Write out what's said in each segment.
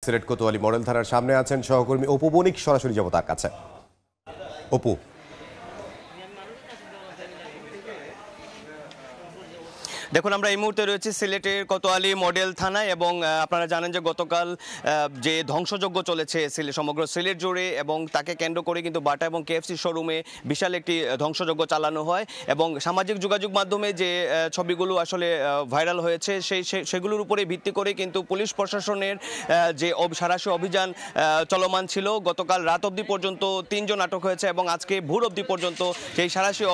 Sylhet Kotwali model থানার সামনে আছেন সহকর্মী অপু বণিক, সরাসরি যাব তার কাছে। অপু, দেখুন, আমরা এই মুহূর্তে রয়েছি সিলেটের কোতোয়ালি মডেল থানায় এবং আপনারা জানেন যে গতকাল যে ধ্বংসযজ্ঞ চলেছে সমগ্র সিলেট জুড়ে এবং তাকে কেন্দ্র করে কিন্তু বাটা এবং কেএফসি শোরুমে বিশাল একটি ধ্বংসযজ্ঞ চালানো হয় এবং সামাজিক যোগাযোগ মাধ্যমে যে ছবিগুলো আসলে ভাইরাল হয়েছে সেগুলোর উপরে ভিত্তি করে কিন্তু পুলিশ প্রশাসনের যে সাঁড়াশি অভিযান চলমান ছিল। গতকাল রাত অবধি পর্যন্ত 3 জন আটক হয়েছে এবং আজকে ভোর অবধি পর্যন্ত সেই সাঁড়াশি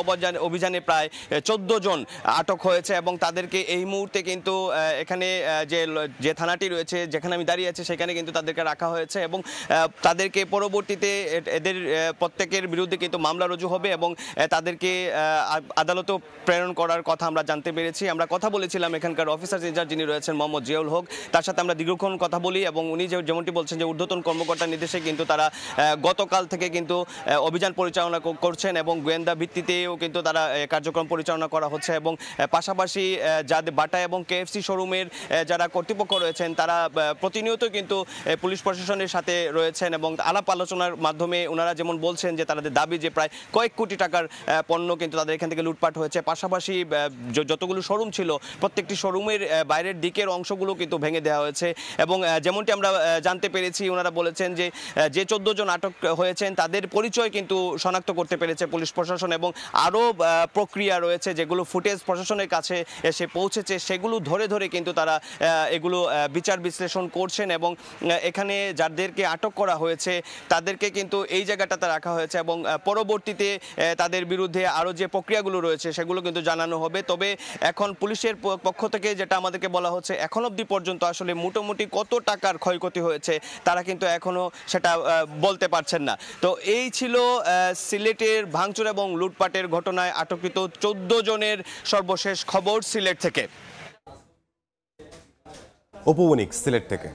অভিযানে প্রায় 14 জন আটক হয়েছে এবং তাদেরকে এই মুহূর্তে কিন্তু এখানে যে থানাটি রয়েছে, যেখানে আমি দাঁড়িয়ে আছি, সেখানে কিন্তু তাদেরকে রাখা হয়েছে এবং তাদেরকে পরবর্তীতে এদের প্রত্যেকের বিরুদ্ধে কিন্তু মামলা রুজু হবে এবং তাদেরকে আদালতেও প্রেরণ করার কথা আমরা জানতে পেরেছি। আমরা কথা বলেছিলাম এখানকার অফিসার ইনচার্জ যিনি রয়েছেন মোহাম্মদ জিয়াউল হক, তার সাথে আমরা দীর্ঘক্ষণ কথা বলি এবং উনি যেমনটি বলছেন যে ঊর্ধ্বতন কর্মকর্তার নির্দেশে কিন্তু তারা গতকাল থেকে কিন্তু অভিযান পরিচালনা করছেন এবং গোয়েন্দা ভিত্তিতেও কিন্তু তারা কার্যক্রম পরিচালনা করা হচ্ছে এবং পাশাপাশি যাদের বাটা এবং কেএফসি শোরুমের যারা কর্তৃপক্ষ রয়েছেন তারা প্রতিনিয়ত কিন্তু পুলিশ প্রশাসনের সাথে রয়েছেন এবং আলাপ আলোচনার মাধ্যমে ওনারা যেমন বলছেন যে তাদের দাবি যে প্রায় কয়েক কোটি টাকার পণ্য কিন্তু তাদের এখান থেকে লুটপাট হয়েছে। পাশাপাশি যতগুলো শোরুম ছিল প্রত্যেকটি শোরুমের বাইরের দিকের অংশগুলো কিন্তু ভেঙে দেওয়া হয়েছে এবং যেমনটি আমরা জানতে পেরেছি ওনারা বলেছেন যে 14 জন আটক হয়েছেন তাদের পরিচয় কিন্তু শনাক্ত করতে পেরেছে পুলিশ প্রশাসন এবং আরও প্রক্রিয়া রয়েছে যেগুলো ফুটেজ প্রশাসনের কাছে এসে পৌঁছেছে, সেগুলো ধরে ধরে কিন্তু তারা এগুলো বিচার বিশ্লেষণ করছেন এবং এখানে যাদেরকে আটক করা হয়েছে তাদেরকে কিন্তু এই জায়গাটাতে রাখা হয়েছে এবং পরবর্তীতে তাদের বিরুদ্ধে আরও যে প্রক্রিয়াগুলো রয়েছে সেগুলো কিন্তু জানানো হবে। তবে এখন পুলিশের পক্ষ থেকে যেটা আমাদেরকে বলা হচ্ছে, এখন অবধি পর্যন্ত আসলে মোটামুটি কত টাকার ক্ষয়ক্ষতি হয়েছে তারা কিন্তু এখনও সেটা বলতে পারছেন না। তো এই ছিল সিলেটের ভাঙচুর এবং লুটপাটের ঘটনায় আটককৃত 14 জনের সর্বশেষ খবর সিলেট থেকে। অপু বণিক, সিলেট থেকে।